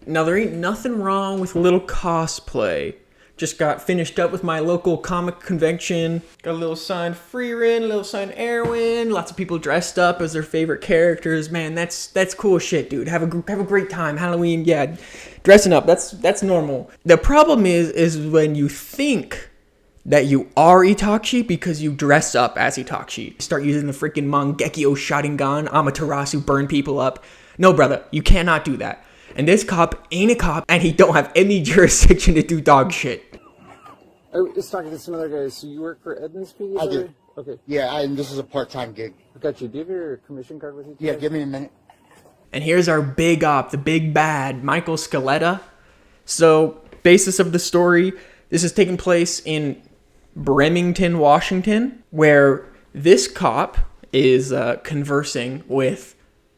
Now, there ain't nothing wrong with a little cosplay. Just got finished up with my local comic convention. Got a little signed Freerin, a little signed Erwin. Lots of people dressed up as their favorite characters. Man, that's cool shit, dude. Have a great time. Halloween, yeah, dressing up. That's normal. The problem is when you think that you are Itachi because you dress up as Itachi. Start using the freaking Mangekyo Sharingan, Amaterasu, burn people up. No, brother, you cannot do that. And this cop ain't a cop, and he don't have any jurisdiction to do dog shit. I was talking to some other guys. So you work for Edmonds PD? I do. Okay. Yeah, and this is a part-time gig. Got you. Do you have your commission card with you today? Yeah, give me a minute. And here's our big op, the big bad, Michael Scaletta. So, basis of the story, this is taking place in Bremerton, Washington, where this cop is conversing with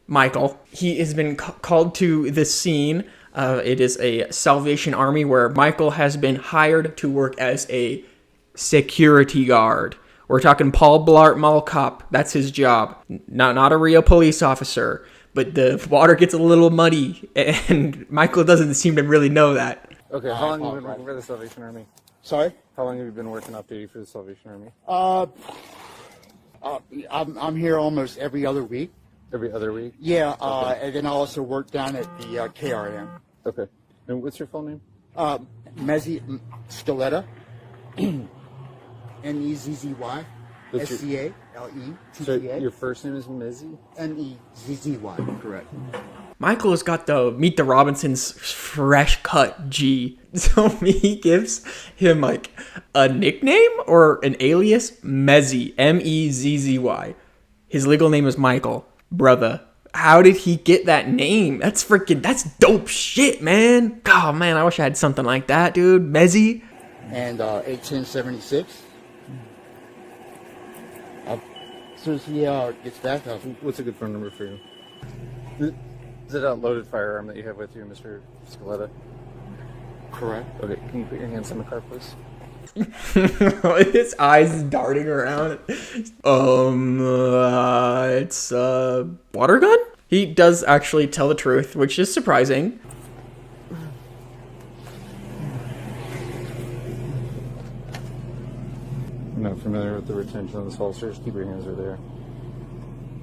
Michael. He has been called to the scene. It is a Salvation Army where Michael has been hired to work as a security guard. We're talking Paul Blart Mall Cop. That's his job. Not a real police officer. But the water gets a little muddy, and Michael doesn't seem to really know that. Okay, how long have you been working for the Salvation Army? Sorry? How long have you been working off duty for the Salvation Army? I'm here almost every other week. Every other week? Yeah, and then I also work down at the KRM. Okay. And what's your full name? Mezzy Scaletta. M-E-Z-Z-Y. That's your- S-C-A-L-E-T-T-A. So your first name is Mezzy? M-E-Z-Z-Y, correct. Michael has got the Meet the Robinsons fresh cut G. So he gives him like a nickname or an alias, Mezzy, M-E-Z-Z-Y. His legal name is Michael. Brother, how did he get that name? That's dope shit, man. Oh man, I wish I had something like that, dude. Mezzy. And 1876. As soon as he gets back, What's a good phone number for you? Is it a loaded firearm that you have with you, Mr. Scaletta? correct. Okay, can you put your hands on the car, please? His eyes darting around. It's a water gun? He does actually tell the truth, which is surprising. I'm not familiar with the retention on this holster. Just keep your hands right there.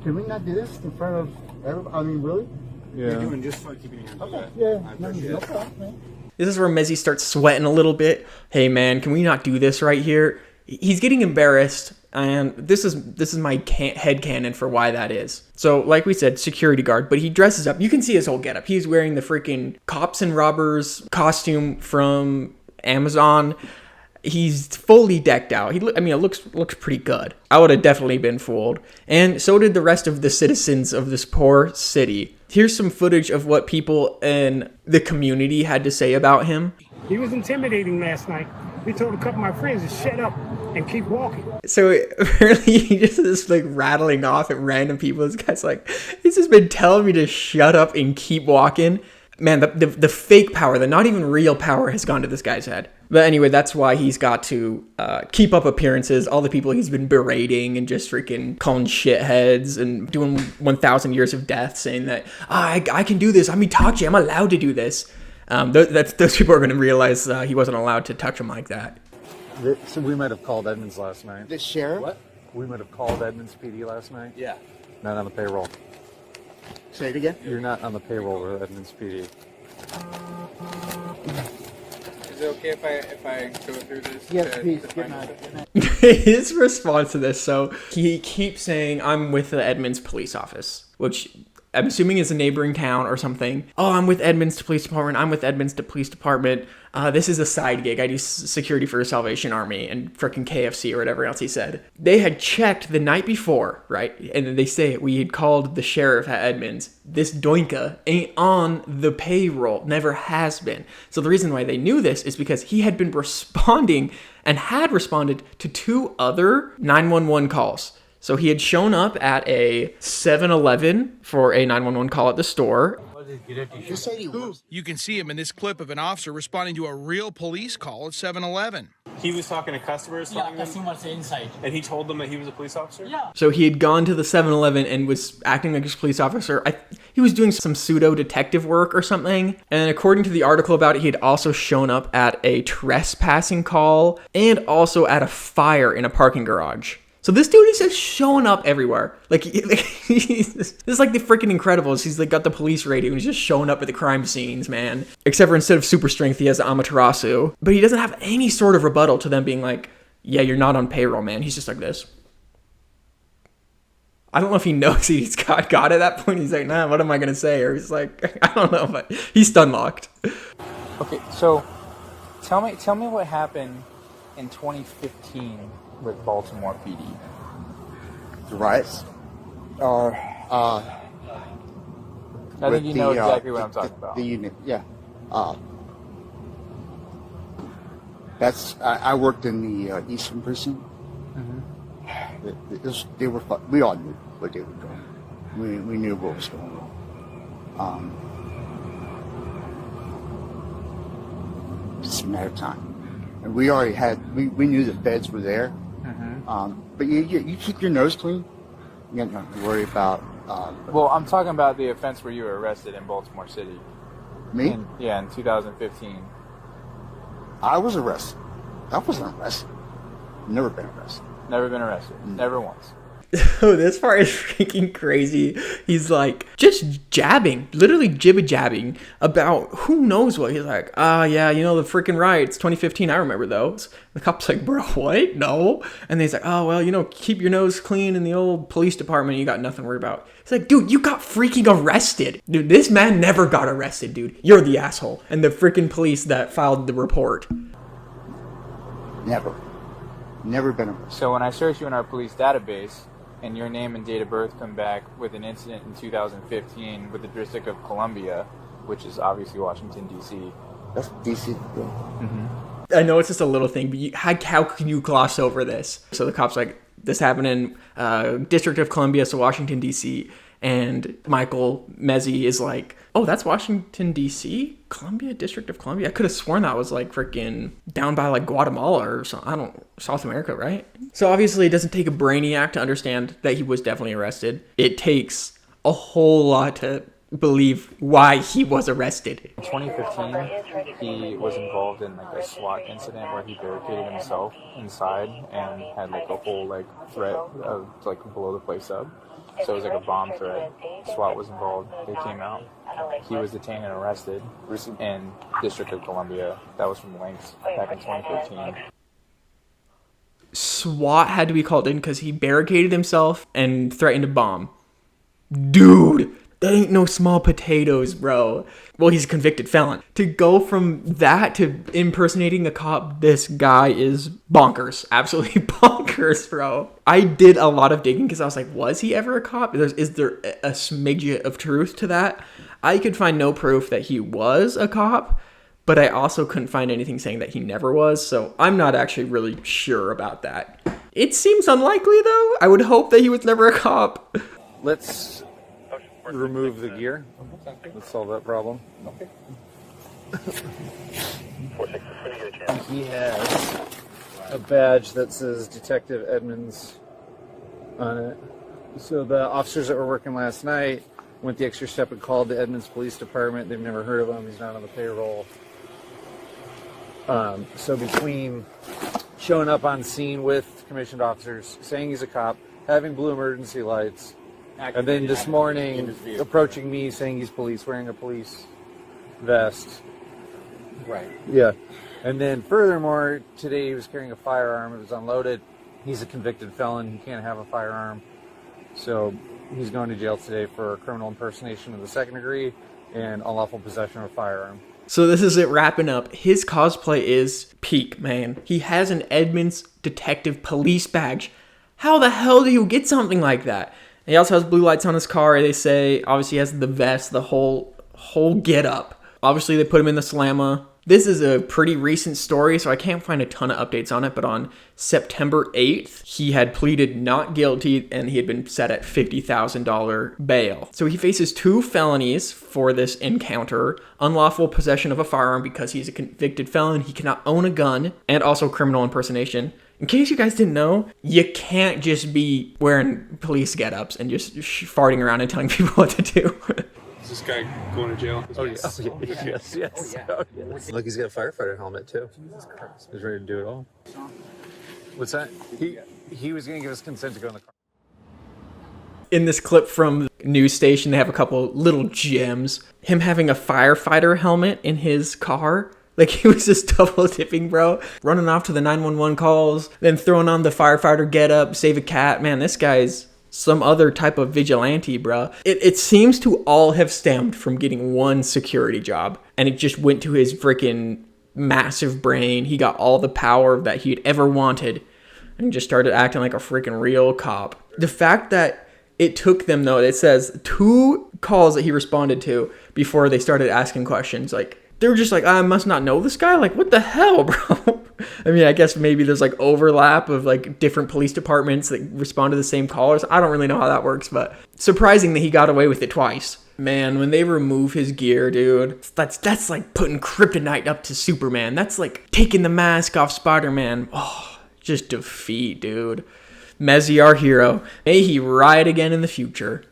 Can we not do this in front of everybody? I mean, really? Yeah. Just for keeping your hands on Okay. that. Yeah. I No, appreciate no it. problem, man. This is where Mezzy starts sweating a little bit. Hey man, can we not do this right here? He's getting embarrassed, and this is my headcanon for why that is. So, like we said, security guard, but he dresses up. You can see his whole getup. He's wearing the freaking cops and robbers costume from Amazon. He's fully decked out. It looks pretty good. I would have definitely been fooled. And so did the rest of the citizens of this poor city. Here's some footage of what people in the community had to say about him. He was intimidating last night. We told a couple of my friends to shut up and keep walking. So apparently he just is like rattling off at random people. This guy's like, he's just been telling me to shut up and keep walking. Man, the fake power, the not even real power has gone to this guy's head. But anyway, that's why he's got to keep up appearances. All the people he's been berating and just freaking calling shitheads and doing 1,000 years of death, saying that, I can do this. I'm Itachi. I'm allowed to do this. Those people are going to realize he wasn't allowed to touch him like that. So we might have called Edmonds last night. The sheriff? What? We might have called Edmonds PD last night. Yeah. Not on the payroll. Say it again? You're not on the payroll with Edmonds PD. Is it okay if I go through this? Yes, to- please. to Good find night. this? Good night. His response to this, so he keeps saying, I'm with the Edmonds police office, which I'm assuming is a neighboring town or something. Oh, I'm with Edmonds Police Department. I'm with Edmonds Police Department. This is a side gig. I do security for the Salvation Army and frickin' KFC or whatever else he said. They had checked the night before, right? And then they say we had called the sheriff at Edmonds. This doinka ain't on the payroll. Never has been. So the reason why they knew this is because he had been responding and had responded to 2 other 911 calls. So he had shown up at a 7-Eleven for a 911 call at the store. What You said he was. You can see him in this clip of an officer responding to a real police call at 7-Eleven. He was talking to customers, Yeah, customers inside. and he told them that he was a police officer? Yeah. So he had gone to the 7-Eleven and was acting like a police officer. He was doing some pseudo detective work or something. And according to the article about it, he had also shown up at a trespassing call and also at a fire in a parking garage. So this dude is just showing up everywhere. This is like the freaking Incredibles. He's like got the police radio and he's just showing up at the crime scenes, man. Except for instead of super strength, he has Amaterasu. But he doesn't have any sort of rebuttal to them being like, yeah, you're not on payroll, man. He's just like this. I don't know if he knows he's got at that point. He's like, nah, what am I going to say? Or he's like, I don't know, but he's stun locked. Okay, so tell me what happened in 2015 with Baltimore PD. The riots? I think you know exactly what I'm talking about. The unit, yeah. I worked in the Eastern Prison. They were fun. We all knew what they were doing. We knew what was going on. It's a matter of time. And we already we knew the feds were there. But you keep your nose clean. You don't have to worry about. Well, I'm talking about the offense where you were arrested in Baltimore City. Me? In 2015. I was arrested. I wasn't arrested. Never been arrested. Never been arrested. Never once. Oh, this part is freaking crazy. He's like just jabbing, literally jibba-jabbing about who knows what. He's like, yeah, you know, the freaking riots, 2015, I remember those. The cop's like, bro, what? No. And he's like, oh, well, you know, keep your nose clean in the old police department. You got nothing to worry about. It's like, dude, you got freaking arrested. Dude, this man never got arrested, dude. You're the asshole. And the freaking police that filed the report. Never been arrested. So when I search you in our police database, and your name and date of birth come back with an incident in 2015 with the District of Columbia, which is obviously Washington, D.C. That's D.C. I know it's just a little thing, but how can you gloss over this? So the cop's like, this happened in District of Columbia, so Washington, D.C., and Michael Mezzy is like, oh, that's Washington, D.C.? Columbia, District of Columbia? I could have sworn that was like freaking down by like Guatemala or something. South America, right? So obviously it doesn't take a brainiac to understand that he was definitely arrested. It takes a whole lot to believe why he was arrested. In 2015, he was involved in like a SWAT incident where he barricaded himself inside and had like a whole like threat of like blow the place up. So it was like a bomb threat. SWAT was involved. They came out. He was detained and arrested in District of Columbia. That was from Lynx back in 2015. SWAT had to be called in because he barricaded himself and threatened a bomb. Dude, that ain't no small potatoes, bro. Well, he's a convicted felon. To go from that to impersonating a cop, this guy is bonkers. Absolutely bonkers, bro. I did a lot of digging because I was like, was he ever a cop? Is there a smidge of truth to that? I could find no proof that he was a cop, but I also couldn't find anything saying that he never was, so I'm not actually really sure about that. It seems unlikely, though. I would hope that he was never a cop. Let's remove the gear. Let's solve that problem. Okay. He has a badge that says Detective Edmonds on it. So the officers that were working last night went the extra step and called the Edmonds Police Department. They've never heard of him. He's not on the payroll. So between showing up on scene with commissioned officers, saying he's a cop, having blue emergency lights, and then this morning approaching me saying he's police, wearing a police vest. Right. Yeah. And then furthermore, today he was carrying a firearm. It was unloaded. He's a convicted felon. He can't have a firearm. So he's going to jail today for criminal impersonation of the second degree and unlawful possession of a firearm. So this is it wrapping up. His cosplay is peak, man. He has an Edmonds Detective Police badge. How the hell do you get something like that? He also has blue lights on his car, they say. Obviously he has the vest, the whole get up. Obviously they put him in the slammer. This is a pretty recent story, so I can't find a ton of updates on it, but on September 8th, he had pleaded not guilty and he had been set at $50,000 bail. So he faces 2 felonies for this encounter: unlawful possession of a firearm because he's a convicted felon, he cannot own a gun, and also criminal impersonation. In case you guys didn't know, you can't just be wearing police get-ups and just farting around and telling people what to do. Is this guy going to jail? Oh, yes. Look, he's got a firefighter helmet, too. Jesus Christ. He's ready to do it all. What's that? He was going to give us consent to go in the car. In this clip from the news station, they have a couple little gems. Him having a firefighter helmet in his car. Like, he was just double dipping, bro. Running off to the 911 calls, then throwing on the firefighter get-up, save a cat. Man, this guy's some other type of vigilante, bro. It seems to all have stemmed from getting one security job, and it just went to his freaking massive brain. He got all the power that he'd ever wanted, and just started acting like a freaking real cop. The fact that it took them, though, it says 2 calls that he responded to before they started asking questions. Like, they were just like, I must not know this guy? Like, what the hell, bro? I mean, I guess maybe there's like overlap of like different police departments that respond to the same callers. I don't really know how that works, but surprising that he got away with it twice. Man, when they remove his gear, dude, that's like putting kryptonite up to Superman. That's like taking the mask off Spider-Man. Oh, just defeat, dude. Mezzy, our hero. May he ride again in the future.